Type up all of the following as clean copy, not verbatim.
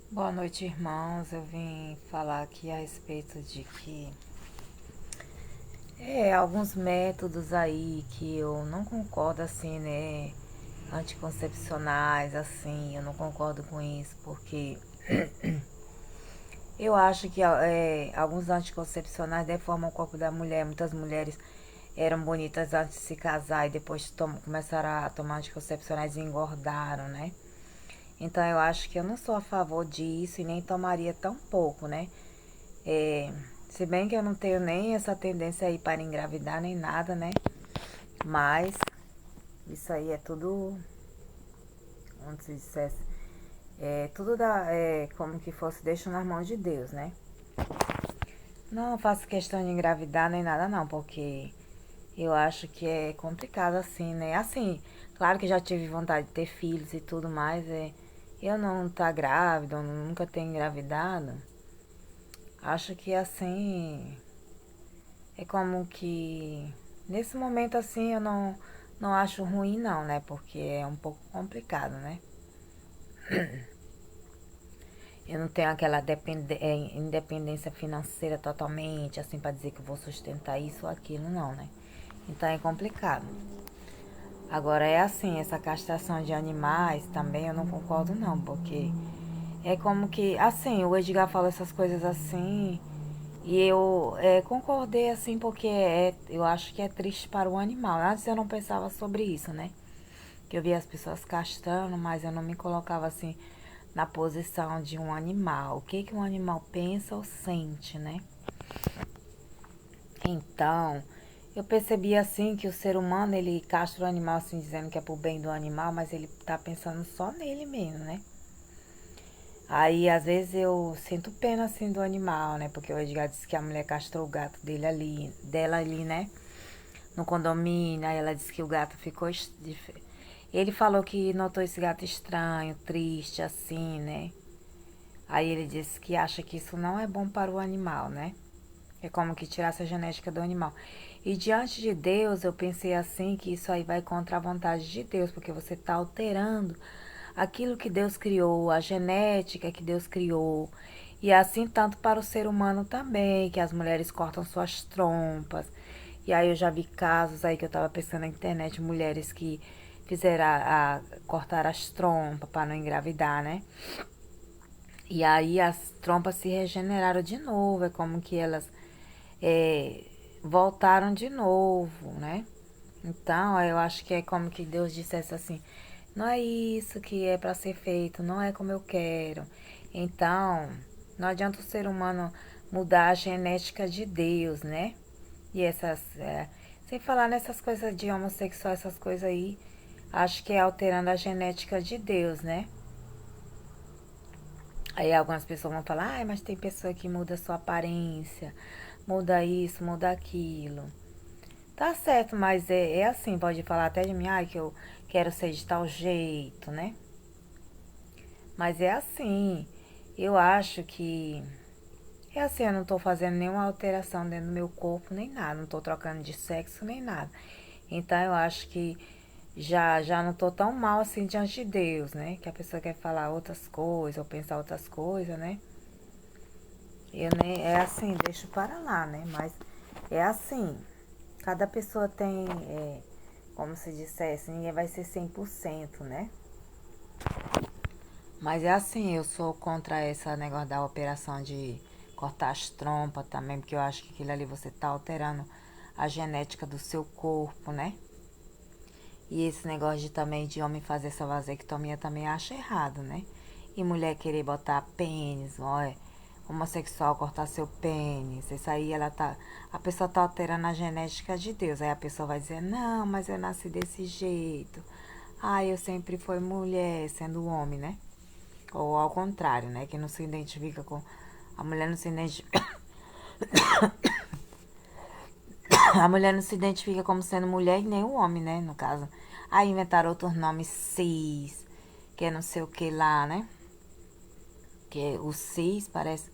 Boa noite, irmãos. Eu vim falar aqui a respeito de que alguns métodos aí que eu não concordo assim, né? Anticoncepcionais, assim, eu não concordo com isso, porque eu acho que alguns anticoncepcionais deformam o corpo da mulher. Muitas mulheres eram bonitas antes de se casar e depois começaram a tomar anticoncepcionais e engordaram, né? Então eu acho que eu não sou a favor disso e nem tomaria tão pouco, né? É, se bem que eu não tenho nem essa tendência aí para engravidar nem nada, né? Mas isso aí é tudo, como se dissesse, como que fosse, deixo nas mãos de Deus, né? Não faço questão de engravidar nem nada não, porque eu acho que é complicado assim, né? Assim, claro que já tive vontade de ter filhos e tudo mais, eu não tá grávida, eu nunca tenho engravidado. Acho que assim, é como que nesse momento assim eu não acho ruim não, né? Porque é um pouco complicado, né? Eu não tenho aquela independência financeira totalmente, assim, para dizer que eu vou sustentar isso ou aquilo, não, né? Então é complicado. Agora é assim, essa castração de animais também eu não concordo não, porque é como que, assim, o Edgar fala essas coisas assim, e eu concordei assim, porque eu acho que é triste para o animal. Antes eu não pensava sobre isso, né? Que eu via as pessoas castrando, mas eu não me colocava assim na posição de um animal. O que que um animal pensa ou sente, né? Então, eu percebi assim que o ser humano, ele castra o animal assim dizendo que é pro bem do animal, mas ele tá pensando só nele mesmo, né? Aí, às vezes, eu sinto pena, assim, do animal, né? Porque o Edgar disse que a mulher castrou o gato dela ali, né? No condomínio. Aí ela disse que o gato ficou... Ele falou que notou esse gato estranho, triste, assim, né? Aí ele disse que acha que isso não é bom para o animal, né? É como que tirasse a genética do animal. E diante de Deus, eu pensei assim que isso aí vai contra a vontade de Deus, porque você está alterando aquilo que Deus criou, a genética que Deus criou. E assim tanto para o ser humano também, que as mulheres cortam suas trompas. E aí eu já vi casos aí que eu estava pensando na internet, mulheres que fizeram cortar as trompas para não engravidar, né? E aí as trompas se regeneraram de novo, é como que elas é, voltaram de novo, né? Então, eu acho que é como que Deus dissesse assim: não é isso que é para ser feito, não é como eu quero. Então, não adianta o ser humano mudar a genética de Deus, né? E sem falar nessas coisas de homossexual, essas coisas aí, acho que é alterando a genética de Deus, né? Aí algumas pessoas vão falar, mas tem pessoa que muda a sua aparência, muda isso, muda aquilo. Tá certo, mas é assim, pode falar até de mim, que eu quero ser de tal jeito, né? Mas é assim, eu acho que é assim, eu não tô fazendo nenhuma alteração dentro do meu corpo, nem nada, não tô trocando de sexo, nem nada. Então eu acho que já não tô tão mal assim diante de Deus, né? Que a pessoa quer falar outras coisas ou pensar outras coisas, né? Eu nem, é assim, deixo para lá, né? Mas é assim, cada pessoa tem, como se dissesse, ninguém vai ser 100%, né? Mas é assim, eu sou contra esse negócio da operação de cortar as trompas também, porque eu acho que aquilo ali você tá alterando a genética do seu corpo, né? E esse negócio de também de homem fazer essa vasectomia também acho errado, né? E mulher querer botar pênis, olha, homossexual cortar seu pênis, isso aí ela tá. A pessoa tá alterando a genética de Deus. Aí a pessoa vai dizer, não, mas eu nasci desse jeito. Ah, eu sempre fui mulher, sendo homem, né? Ou ao contrário, né? Que não se identifica com. A mulher não se identifica. A mulher não se identifica como sendo mulher e nem o homem, né? No caso. Aí inventaram outros nomes cis, que é não sei o que lá, né? Que o cis parece.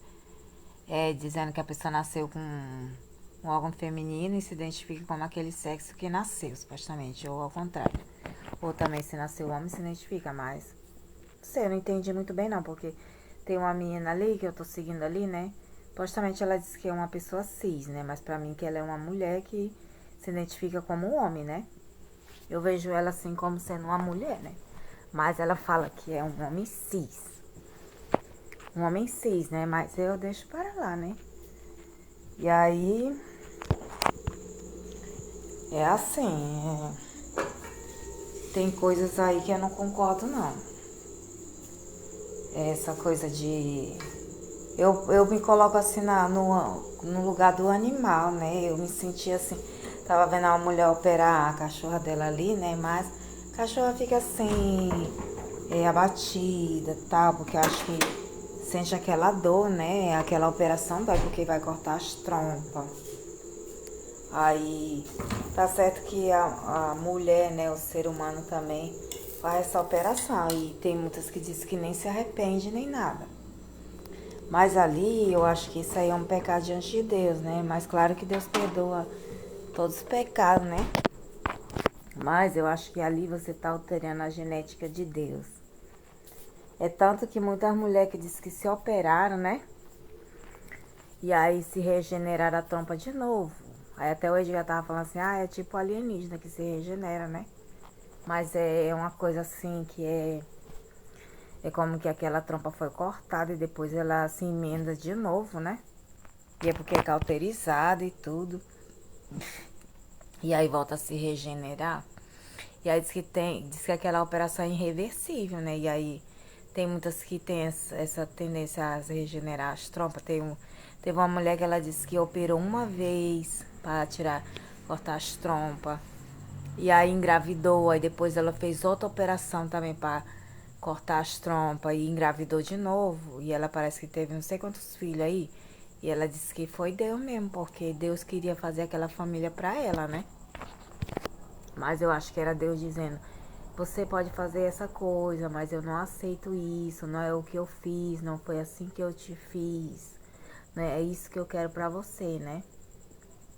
Dizendo que a pessoa nasceu com um órgão feminino e se identifica como aquele sexo que nasceu, supostamente. Ou ao contrário. Ou também se nasceu homem se identifica, mas. Não sei, eu não entendi muito bem não, porque Tem uma menina ali que eu tô seguindo ali, né? Supostamente ela diz que é uma pessoa cis, né? Mas pra mim que ela é uma mulher que se identifica como um homem, né? Eu vejo ela assim como sendo uma mulher, né? Mas ela fala que é um homem cis. Um homem cis, né? Mas eu deixo para lá, né? E aí é assim, tem coisas aí que eu não concordo não. Essa coisa de. Eu me coloco assim no lugar do animal, né? Eu me senti assim. Tava vendo uma mulher operar a cachorra dela ali, né? Mas a cachorra fica assim, abatida e tal, porque eu acho que sente aquela dor, né? Aquela operação dói porque vai cortar as trompas. Aí tá certo que a mulher, né, o ser humano também faz essa operação. E tem muitas que dizem que nem se arrepende nem nada. Mas ali eu acho que isso aí é um pecado diante de Deus, né? Mas claro que Deus perdoa todos os pecados, né? Mas eu acho que ali você tá alterando a genética de Deus. É tanto que muitas mulheres que dizem que se operaram, né? E aí se regeneraram a trompa de novo. Aí até hoje já tava falando assim, é tipo alienígena que se regenera, né? Mas é uma coisa assim que é como que aquela trompa foi cortada e depois ela se emenda de novo, né? E é porque é cauterizada e tudo. E aí volta a se regenerar. E aí diz que aquela operação é irreversível, né? E aí tem muitas que tem essa tendência a se regenerar as trompas. Teve uma mulher que ela disse que operou uma vez para cortar as trompas. E aí engravidou, aí depois ela fez outra operação também para cortar as trompas e engravidou de novo. E ela parece que teve não sei quantos filhos aí. E ela disse que foi Deus mesmo, porque Deus queria fazer aquela família para ela, né? Mas eu acho que era Deus dizendo: você pode fazer essa coisa, mas eu não aceito isso, não é o que eu fiz, não foi assim que eu te fiz, né? É isso que eu quero pra você, né?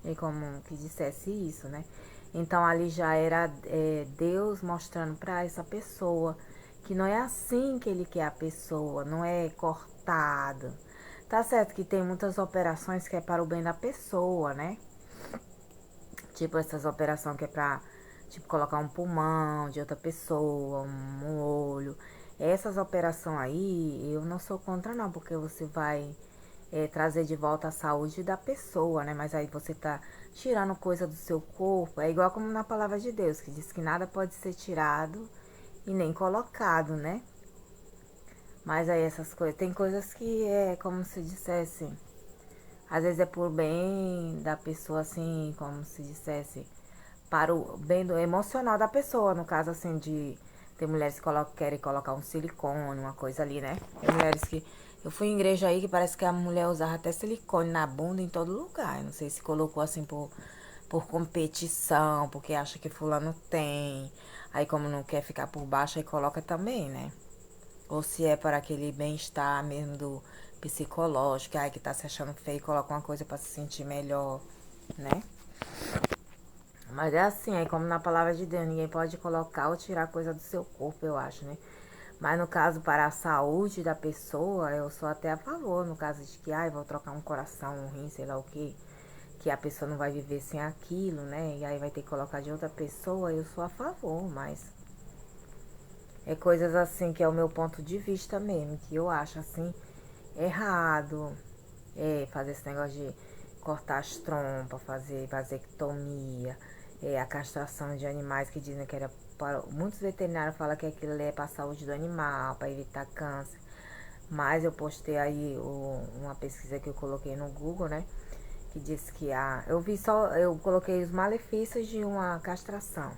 E como que dissesse isso, né? Então ali já era Deus mostrando pra essa pessoa que não é assim que ele quer a pessoa, não é cortado. Tá certo que tem muitas operações que é para o bem da pessoa, né? Tipo essas operações que é pra, tipo, colocar um pulmão de outra pessoa, um olho. Essas operações aí, eu não sou contra não, porque você vai trazer de volta a saúde da pessoa, né? Mas aí você tá tirando coisa do seu corpo. É igual como na palavra de Deus, que diz que nada pode ser tirado e nem colocado, né? Mas aí essas coisas, tem coisas que é como se dissesse, às vezes é por bem da pessoa, assim, como se dissesse, para o bem do emocional da pessoa, no caso assim de tem mulheres que querem colocar um silicone, uma coisa ali, né? Tem mulheres que eu fui em igreja aí que parece que a mulher usava até silicone na bunda em todo lugar. Eu não sei se colocou assim por competição, porque acha que fulano tem. Aí como não quer ficar por baixo, aí coloca também, né? Ou se é para aquele bem-estar mesmo do psicológico, ai que tá se achando feio, coloca uma coisa para se sentir melhor, né? Mas é assim, é como na palavra de Deus, ninguém pode colocar ou tirar coisa do seu corpo, eu acho, né? Mas no caso, para a saúde da pessoa, eu sou até a favor, no caso de que, vou trocar um coração, um rim, sei lá o quê, que a pessoa não vai viver sem aquilo, né? E aí vai ter que colocar de outra pessoa, eu sou a favor, mas é coisas assim que é o meu ponto de vista mesmo, que eu acho assim, errado, fazer esse negócio de cortar as trompas, fazer vasectomia, a castração de animais que dizem que era para. Muitos veterinários falam que aquilo ali é para a saúde do animal, para evitar câncer. Mas eu postei aí uma pesquisa que eu coloquei no Google, né? Que diz que eu coloquei os malefícios de uma castração.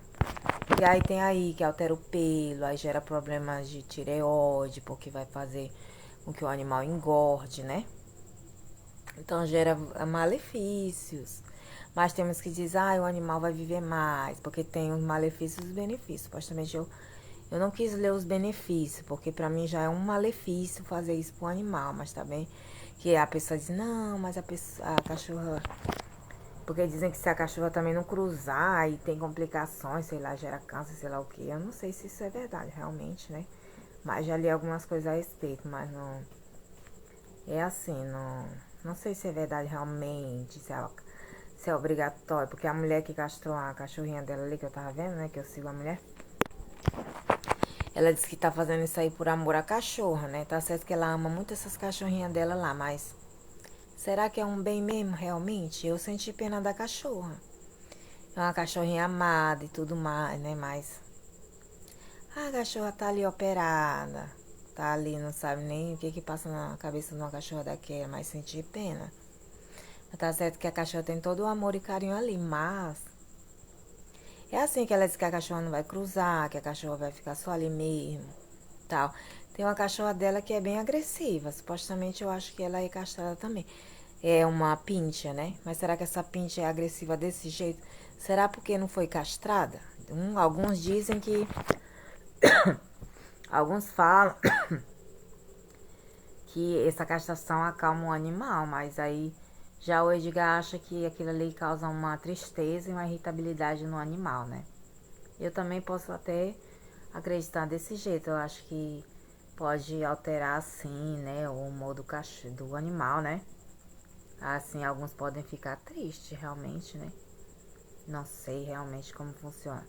E aí tem aí que altera o pelo, aí gera problemas de tireoide, porque vai fazer com que o animal engorde, né? Então gera malefícios. Mas temos que dizer, o animal vai viver mais, porque tem os malefícios e os benefícios. Supostamente eu não quis ler os benefícios, porque pra mim já é um malefício fazer isso pro animal, mas tá bem que a pessoa diz, não, mas a cachorra. Porque dizem que se a cachorra também não cruzar e tem complicações, sei lá, gera câncer, sei lá o que. Eu não sei se isso é verdade realmente, né? Mas já li algumas coisas a respeito, mas não. É assim, não sei se é verdade realmente, se é obrigatório, porque a mulher que castrou a cachorrinha dela ali, que eu tava vendo, né, que eu sigo a mulher, ela disse que tá fazendo isso aí por amor à cachorra, né? Tá certo que ela ama muito essas cachorrinhas dela lá, mas será que é um bem mesmo, realmente? Eu senti pena da cachorra. É uma cachorrinha amada e tudo mais, né? Mas a cachorra tá ali operada. Tá ali, não sabe nem o que que passa na cabeça de uma cachorra daquela, mas senti pena. Tá certo que a cachorra tem todo o amor e carinho ali, mas é assim que ela diz que a cachorra não vai cruzar, que a cachorra vai ficar só ali mesmo, tal. Tem uma cachorra dela que é bem agressiva. Supostamente eu acho que ela é castrada também. É uma pincha, né? Mas será que essa pincha é agressiva desse jeito? Será porque não foi castrada? Alguns dizem que. Alguns falam que essa castração acalma o animal, mas aí já o Edgar acha que aquilo ali causa uma tristeza e uma irritabilidade no animal, né? Eu também posso até acreditar desse jeito. Eu acho que pode alterar assim, né, o humor do animal, né? Assim, alguns podem ficar tristes, realmente, né? Não sei realmente como funciona.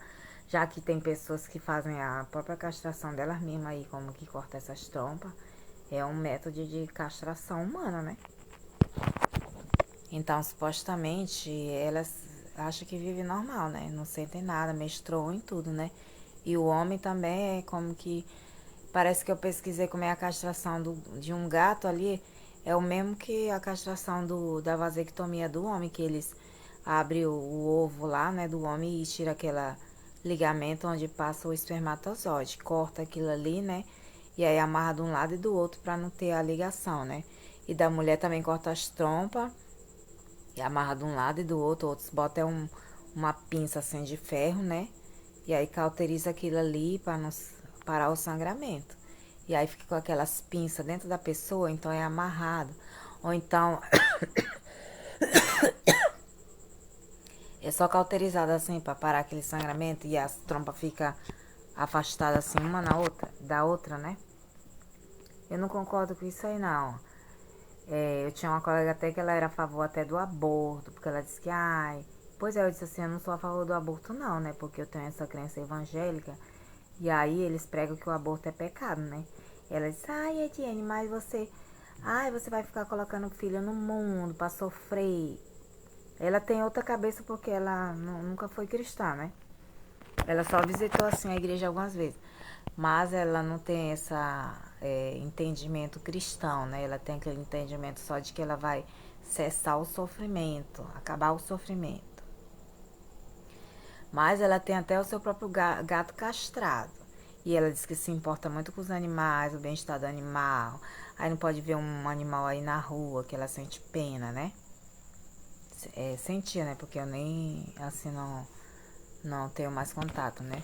Já que tem pessoas que fazem a própria castração delas mesmas aí, como que corta essas trompas. É um método de castração humana, né? Então, supostamente, elas acham que vive normal, né? Não sentem nada, menstruam em tudo, né? E o homem também é como que... Parece que eu pesquisei como é a castração de um gato ali. É o mesmo que a castração da vasectomia do homem, que eles abrem o ovo lá, né, do homem e tira aquela ligamento onde passa o espermatozoide. Corta aquilo ali, né? E aí amarra de um lado e do outro para não ter a ligação, né? E da mulher também corta as trompas e amarra de um lado e do outro. Outros botam uma pinça assim de ferro, né? E aí cauteriza aquilo ali para não parar o sangramento. E aí fica com aquelas pinças dentro da pessoa, então é amarrado. Ou então é só cauterizado assim para parar aquele sangramento e as trompas fica afastada assim uma na outra, da outra, né? Eu não concordo com isso aí não. Eu tinha uma colega até que ela era a favor até do aborto, porque ela disse que, ai, pois é, eu disse assim, eu não sou a favor do aborto não, né? Porque eu tenho essa crença evangélica. E aí eles pregam que o aborto é pecado, né? Ela disse, ai, Etienne, mas você vai ficar colocando o filho no mundo pra sofrer. Ela tem outra cabeça porque ela nunca foi cristã, né? Ela só visitou assim a igreja algumas vezes. Mas ela não tem essa entendimento cristão, né? Ela tem aquele entendimento só de que ela vai cessar o sofrimento, acabar o sofrimento. Mas ela tem até o seu próprio gato castrado. E ela diz que se importa muito com os animais, o bem-estar do animal. Aí não pode ver um animal aí na rua que ela sente pena, né? Sentia, né? Porque eu nem, assim, não tenho mais contato, né?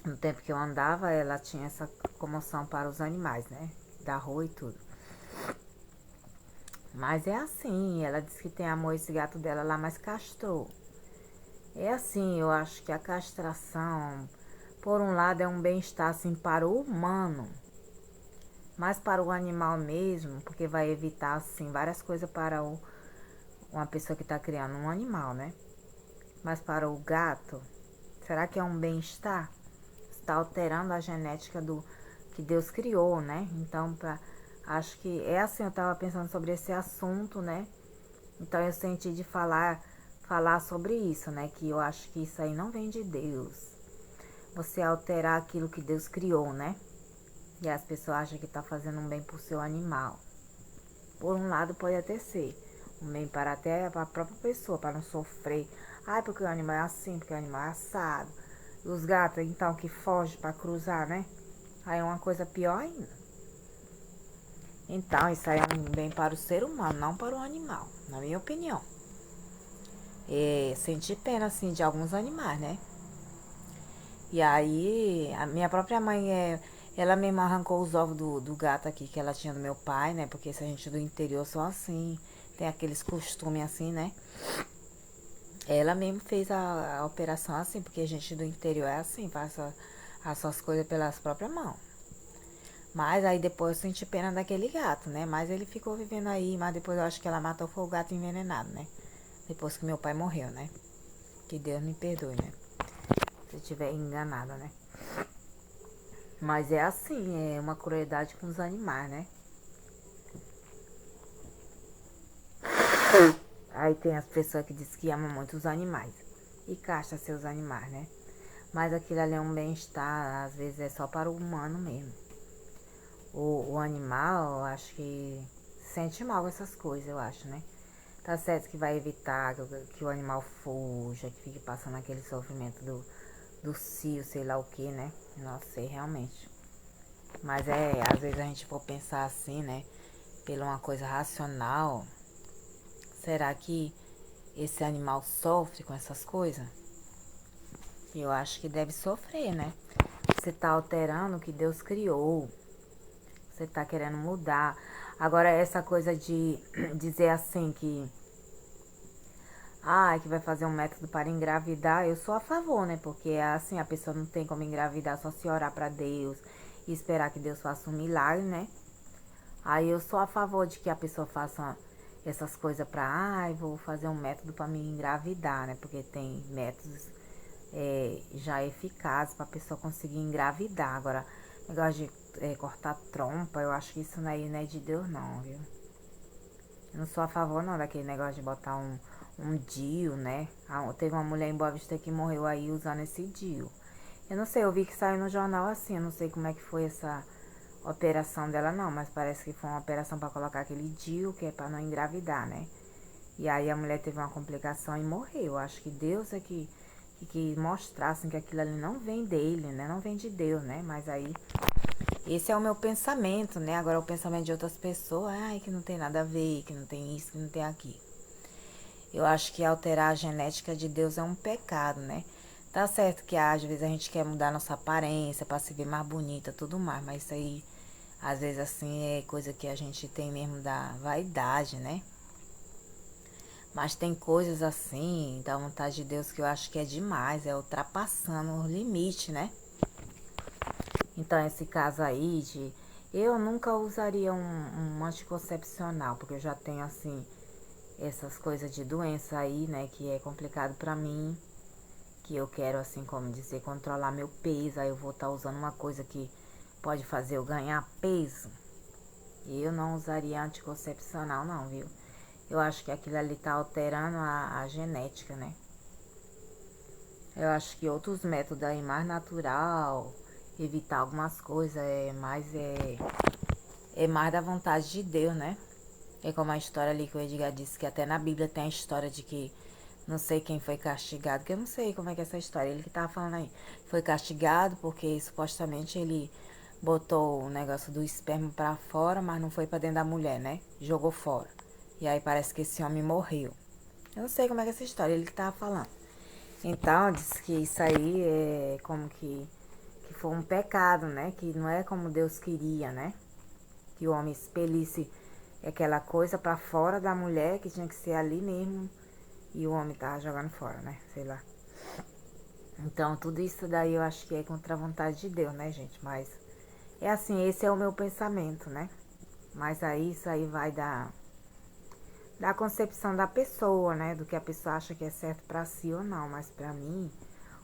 No tempo que eu andava, ela tinha essa comoção para os animais, né? Da rua e tudo. Mas é assim, ela disse que tem amor esse gato dela lá, mas castrou. É assim, eu acho que a castração, por um lado, é um bem-estar assim para o humano, mas para o animal mesmo, porque vai evitar assim várias coisas para uma pessoa que está criando um animal, né? Mas para o gato, será que é um bem-estar? Está alterando a genética do que Deus criou, né? Então, acho que é assim, eu estava pensando sobre esse assunto, né? Então eu senti de falar sobre isso, né? Que eu acho que isso aí não vem de Deus. Você alterar aquilo que Deus criou, né? E as pessoas acham que tá fazendo um bem pro seu animal. Por um lado pode até ser um bem para até para a própria pessoa, para não sofrer. Ai, porque o animal é assim, porque o animal é assado. E os gatos, então, que fogem para cruzar, né? Aí é uma coisa pior ainda. Então, isso aí é um bem para o ser humano, não para o animal, na minha opinião. Senti pena, assim, de alguns animais, né? E aí, a minha própria mãe, ela mesma arrancou os ovos do gato aqui que ela tinha do meu pai, né? Porque se a gente do interior são assim, tem aqueles costumes assim, né? Ela mesmo fez a operação assim, porque a gente do interior é assim, faz as suas coisas pelas próprias mãos. Mas aí depois eu senti pena daquele gato, né? Mas ele ficou vivendo aí, mas depois eu acho que ela matou foi o gato envenenado, né? Depois que meu pai morreu, né? Que Deus me perdoe, né? Se eu estiver enganada, né? Mas é assim, é uma crueldade com os animais, né? Aí tem as pessoas que dizem que amam muito os animais e castra seus animais, né? Mas aquilo ali é um bem-estar, às vezes é só para o humano mesmo. O animal, eu acho que sente mal com essas coisas, eu acho, né? Tá certo que vai evitar que o animal fuja, que fique passando aquele sofrimento do cio, sei lá o que, né? Não sei realmente. Mas às vezes a gente for pensar assim, né? Pela uma coisa racional, será que esse animal sofre com essas coisas? Eu acho que deve sofrer, né? Você tá alterando o que Deus criou. Você tá querendo mudar. Agora, essa coisa de dizer assim que vai fazer um método para engravidar, eu sou a favor, né? Porque assim, a pessoa não tem como engravidar só se orar para Deus e esperar que Deus faça um milagre, né? Aí eu sou a favor de que a pessoa faça essas coisas pra, vou fazer um método para me engravidar, né? Porque tem métodos já eficazes pra pessoa conseguir engravidar. Agora, negócio de cortar trompa, eu acho que isso não é de Deus não, viu? Eu não sou a favor não daquele negócio de botar um DIU, né? Teve uma mulher em Boa Vista que morreu aí usando esse DIU. Eu não sei, eu vi que saiu no jornal assim, eu não sei como é que foi essa operação dela não, mas parece que foi uma operação pra colocar aquele DIU, que é pra não engravidar, né? E aí a mulher teve uma complicação e morreu. Eu acho que Deus é que mostrasse que aquilo ali não vem dele, né? Não vem de Deus, né? Mas aí, esse é o meu pensamento, né? Agora o pensamento de outras pessoas, que não tem nada a ver, que não tem isso, que não tem aquilo. Eu acho que alterar a genética de Deus é um pecado, né? Tá certo que às vezes a gente quer mudar nossa aparência pra se ver mais bonita, tudo mais, mas isso aí, às vezes assim, é coisa que a gente tem mesmo da vaidade, né? Mas tem coisas assim, da vontade de Deus, que eu acho que é demais, é ultrapassando o limite, né? Então, esse caso aí de... Eu nunca usaria um anticoncepcional, porque eu já tenho, assim, essas coisas de doença aí, né? Que é complicado pra mim, que eu quero, assim, como dizer, controlar meu peso. Aí eu vou estar usando uma coisa que pode fazer eu ganhar peso. E eu não usaria anticoncepcional, não, viu? Eu acho que aquilo ali tá alterando a genética, né? Eu acho que outros métodos aí mais natural, evitar algumas coisas, é mais da vontade de Deus, né? É como a história ali que o Edgar disse, que até na Bíblia tem a história de que não sei quem foi castigado, que eu não sei como é que é essa história, ele que tava falando aí. Foi castigado porque supostamente ele botou o negócio do esperma pra fora, mas não foi pra dentro da mulher, né? Jogou fora. E aí parece que esse homem morreu. Eu não sei como é que é essa história, ele que tava falando. Então, diz que isso aí é como que foi um pecado, né? Que não é como Deus queria, né? Que o homem expelisse aquela coisa pra fora da mulher, que tinha que ser ali mesmo, e o homem tava jogando fora, né? Sei lá. Então, tudo isso daí eu acho que é contra a vontade de Deus, né, gente? Mas é assim, esse é o meu pensamento, né? Mas aí isso aí vai da concepção da pessoa, né? Do que a pessoa acha que é certo pra si ou não. Mas pra mim,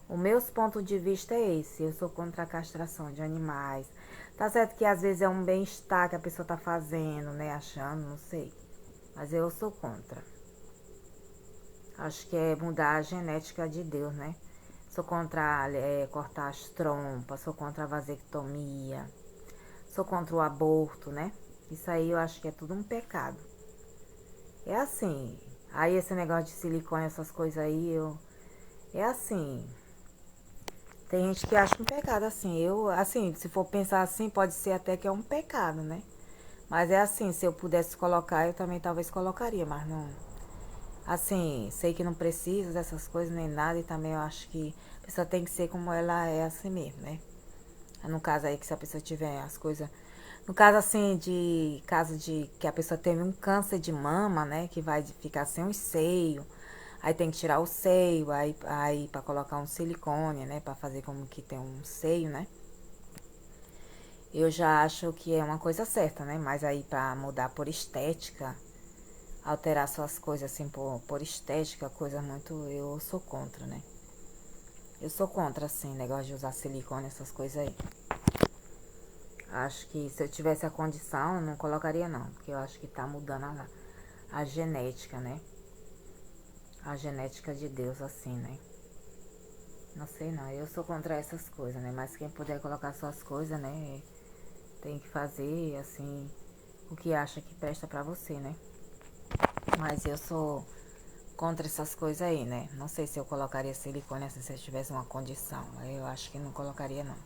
o meu ponto de vista é esse. Eu sou contra a castração de animais. Tá certo que às vezes é um bem-estar que a pessoa tá fazendo, né? Achando, não sei. Mas eu sou contra. Acho que é mudar a genética de Deus, né? Sou contra cortar as trompas, sou contra a vasectomia, sou contra o aborto, né? Isso aí eu acho que é tudo um pecado. É assim. Aí esse negócio de silicone, essas coisas aí, é assim. Tem gente que acha um pecado, assim. Assim, se for pensar assim, pode ser até que é um pecado, né? Mas é assim, se eu pudesse colocar, eu também talvez colocaria, mas não. Assim, sei que não precisa dessas coisas nem nada, e também eu acho que a pessoa tem que ser como ela é assim mesmo, né? No caso aí, que se a pessoa tiver as coisas. No caso assim, caso de que a pessoa teve um câncer de mama, né? Que vai ficar sem os seios. Aí tem que tirar o seio, aí pra colocar um silicone, né? Pra fazer como que tem um seio, né? eu já acho que é uma coisa certa, né? Mas aí pra mudar por estética, alterar suas coisas assim por estética, coisa muito. Eu sou contra, né? Eu sou contra, assim, negócio de usar silicone, essas coisas aí. Acho que se eu tivesse a condição, eu não colocaria não. Porque eu acho que tá mudando a genética, né? A genética de Deus, assim, né? Não sei não, eu sou contra essas coisas, né? Mas quem puder colocar suas coisas, né? Tem que fazer, assim, o que acha que presta pra você, né? Mas eu sou contra essas coisas aí, né? Não sei se eu colocaria silicone assim, se eu tivesse uma condição. Eu acho que não colocaria, não.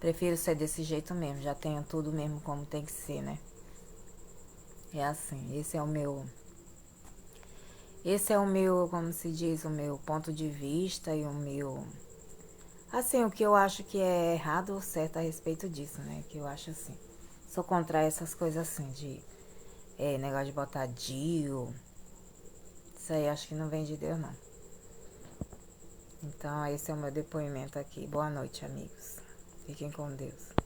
Prefiro ser desse jeito mesmo, já tenho tudo mesmo como tem que ser, né? É assim, esse é o meu, como se diz, o meu ponto de vista e o meu, assim, o que eu acho que é errado ou certo a respeito disso, né? Que eu acho assim. Sou contra essas coisas assim, de negócio de botar DIU. Isso aí acho que não vem de Deus, não. Então, esse é o meu depoimento aqui. Boa noite, amigos. Fiquem com Deus.